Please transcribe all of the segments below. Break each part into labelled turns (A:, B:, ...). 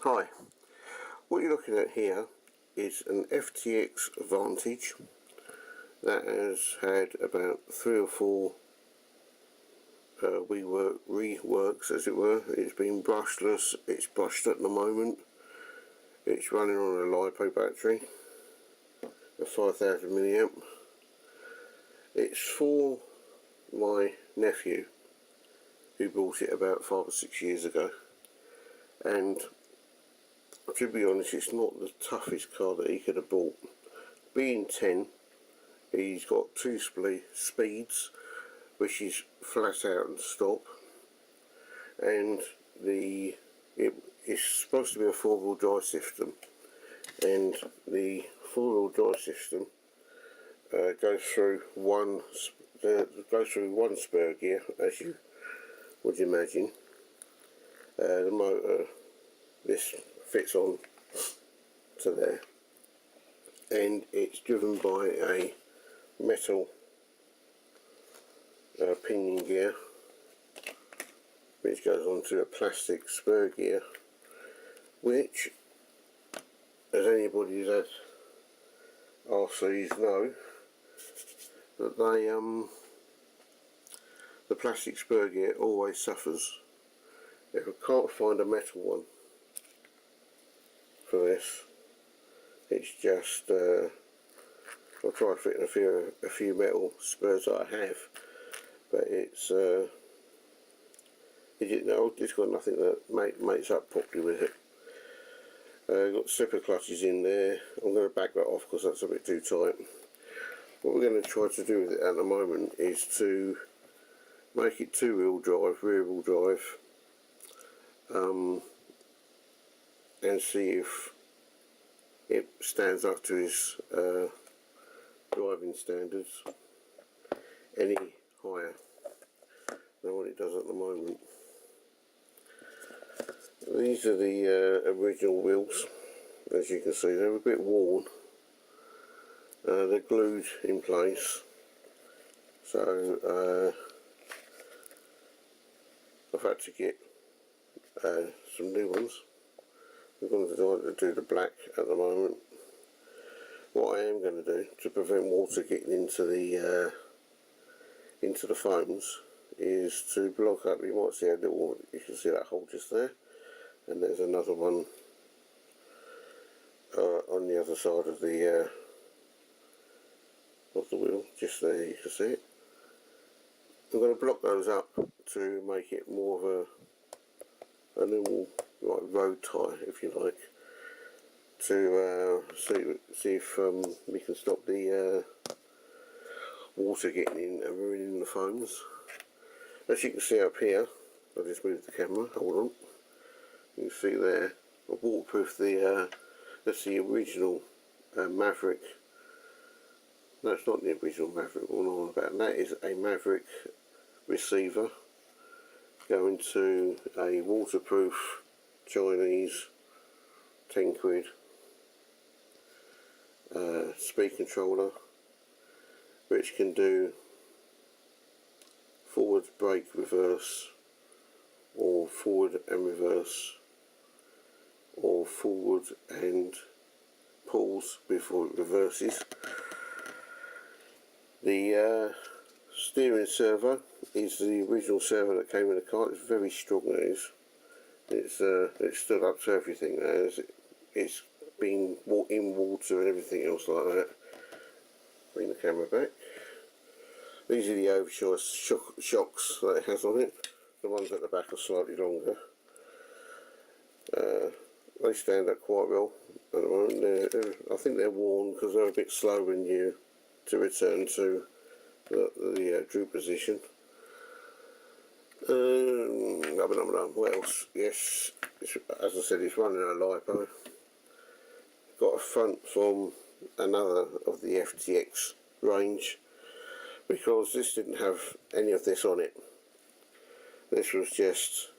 A: Hi, what you're looking at here is an FTX Vantage that has had about 3 or 4 reworks, as it were. It's been brushless, it's brushed at the moment. It's running on a lipo battery, a 5000 milliamp. It's for my nephew who bought it about 5 or 6 years ago, and to be honest, it's not the toughest car that he could have bought. Being 10, he's got 2 speeds, which is flat out and stop, and it's supposed to be a 4-wheel drive system, and the 4-wheel drive system goes through one spur gear, as you would imagine. The motor, this fits on to there, and it's driven by a metal pinion gear, which goes onto a plastic spur gear, which, as anybody who's had RCs know, that the plastic spur gear always suffers. If I can't find a metal one for this, it's just I'll try fitting a few metal spurs that I have, but it's got nothing that mates up properly with it. Got slipper clutches in there. I'm going to back that off because that's a bit too tight. What we're going to try to do with it at the moment is to make it 2-wheel drive, rear-wheel drive, and see if it stands up to his driving standards any higher than what it does at the moment. These are the original wheels. As you can see, they're a bit worn. They're glued in place, so I've had to get some new ones. I'm going to do the black at the moment. What I am going to do to prevent water getting into the foams is to block up. You might see a little, you can see that hole just there, and there's another one on the other side of the wheel, just there, you can see it. I'm going to block those up to make it more of a normal, like, road tyre, if you like, to see if we can stop the water getting in and ruining the foams. As you can see up here, I'll just move the camera, hold on, you can see there, I've waterproofed that's the original Maverick. No, it's not the original Maverick, what I'm on about. That is a Maverick receiver going to a waterproof Chinese 10 quid speed controller, which can do forward brake reverse, or forward and reverse, or forward and pause before it reverses. The steering servo is the original servo that came in the car. It's very strong, it is. It's stood up to everything now. It's been in water and everything else like that. Bring the camera back. These are the overshot shocks that it has on it. The ones at the back are slightly longer. They stand up quite well at the moment. I think they're worn because they're a bit slow when you to return to the droop position. What else? Yes, as I said, it's running a lipo. Got a front from another of the FTX range, because this didn't have any of this on it. This was just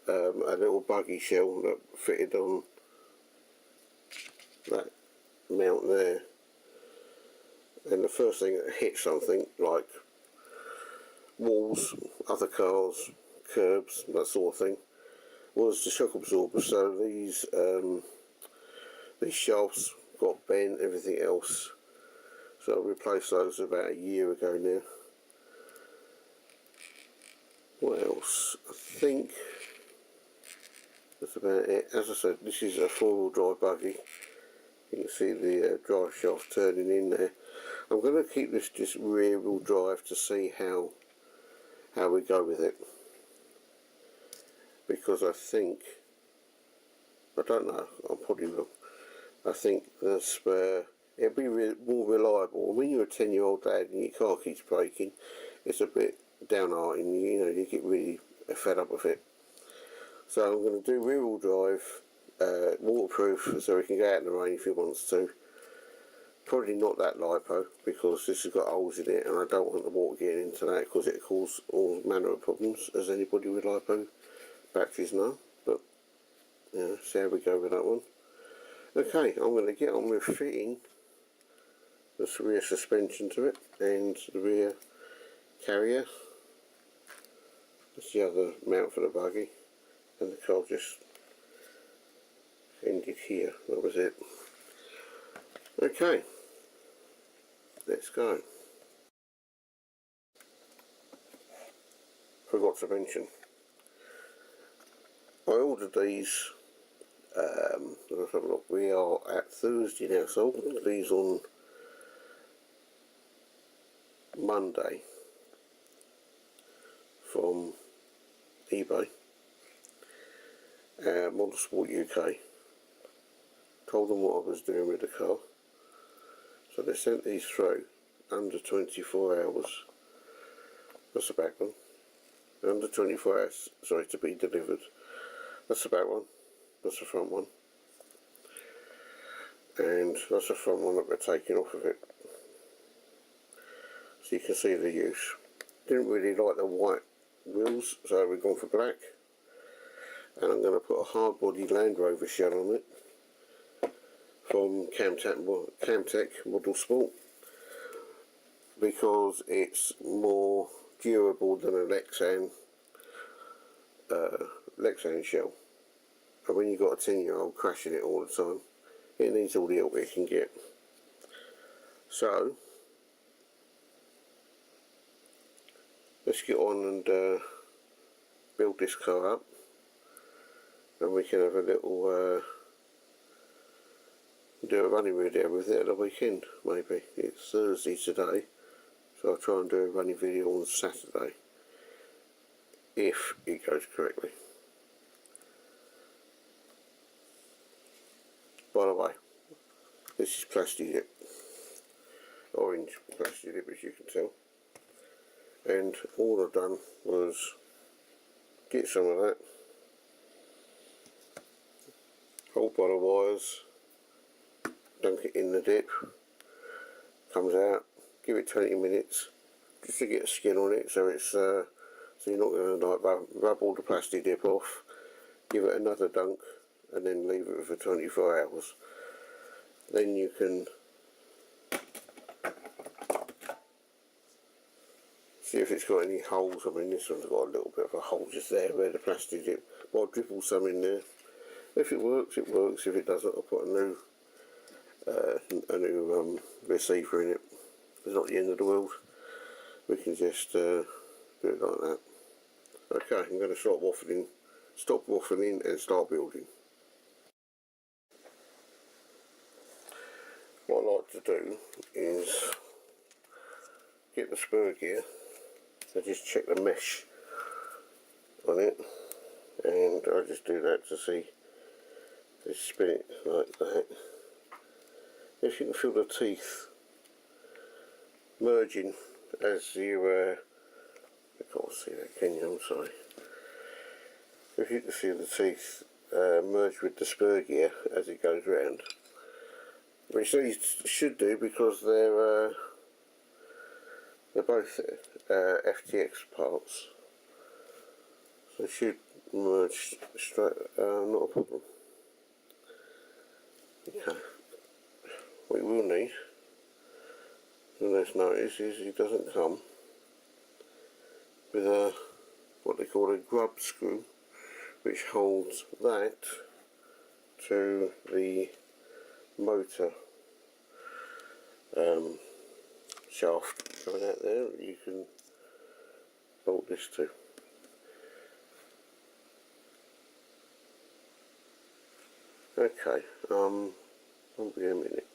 A: a little buggy shell that fitted on that mount there, and the first thing that hit something like walls, other cars, curbs, that sort of thing, was the shock absorber. So these shafts got bent, everything else. So I replaced those about a year ago now. What else? I think that's about it. As I said, this is a 4-wheel drive buggy. You can see the drive shaft turning in there. I'm going to keep this just rear wheel drive to see how we go with it, because I think, I don't know, I probably will, I think the spare, it'll be more reliable. When you're a 10-year-old dad and your car keeps breaking, it's a bit downhearting, you know, you get really fed up with it. So I'm going to do rear wheel drive, waterproof, so he can go out in the rain if he wants to. Probably not that lipo, because this has got holes in it and I don't want the water getting into that, because it causes all manner of problems, as anybody with lipo batteries know. But yeah, see how we go with that one. Okay, I'm going to get on with fitting the rear suspension to it and the rear carrier. That's the other mount for the buggy, and the car just ended here. That was it. Okay, let's go. Forgot to mention, I ordered these, let's have a look, we are at Thursday now, so I ordered these on Monday from eBay, Motorsport UK. Told them what I was doing with the car, so they sent these through under 24 hours. That's the back one. Under 24 hours, sorry, to be delivered. That's the back one, that's the front one, and that's the front one that we're taking off of it. So you can see the use. Didn't really like the white wheels, so we've gone for black. And I'm going to put a hard body Land Rover shell on it from Camtech Model Sport, because it's more durable than a Lexan shell. And when you've got a 10-year-old crashing it all the time, it needs all the help it can get. So let's get on and build this car up, and we can have a little do a running video with it at the weekend. Maybe it's Thursday today, so I'll try and do a running video on Saturday if it goes correctly. By the way, this is plastic dip, orange plastic dip, as you can tell, and all I've done was get some of that, hold by the wires, dunk it in the dip, comes out, give it 20 minutes just to get a skin on it, so it's so you're not going to like rub all the plastic dip off. Give it another dunk and then leave it for 24 hours. Then you can see if it's got any holes. I mean, this one's got a little bit of a hole just there where the plastic dip, but I'll dribble some in there. If it works, it works. If it doesn't, I'll put a new receiver in it. It's not the end of the world. We can just do it like that. Okay, I'm going to stop waffling and start building. What I like to do is get the spur gear and just check the mesh on it, and I just do that to see, just spin it like that. If you can feel the teeth merging as you I can't see that, can you? I'm sorry. If you can see the teeth merge with the spur gear as it goes round, which these should do, because they're both FTX parts, so they should merge straight. Not a problem. Okay. What you will need, you'll notice, is it doesn't come with a what they call a grub screw, which holds that to the motor shaft coming out there. You can bolt this to. Okay, won't be a minute.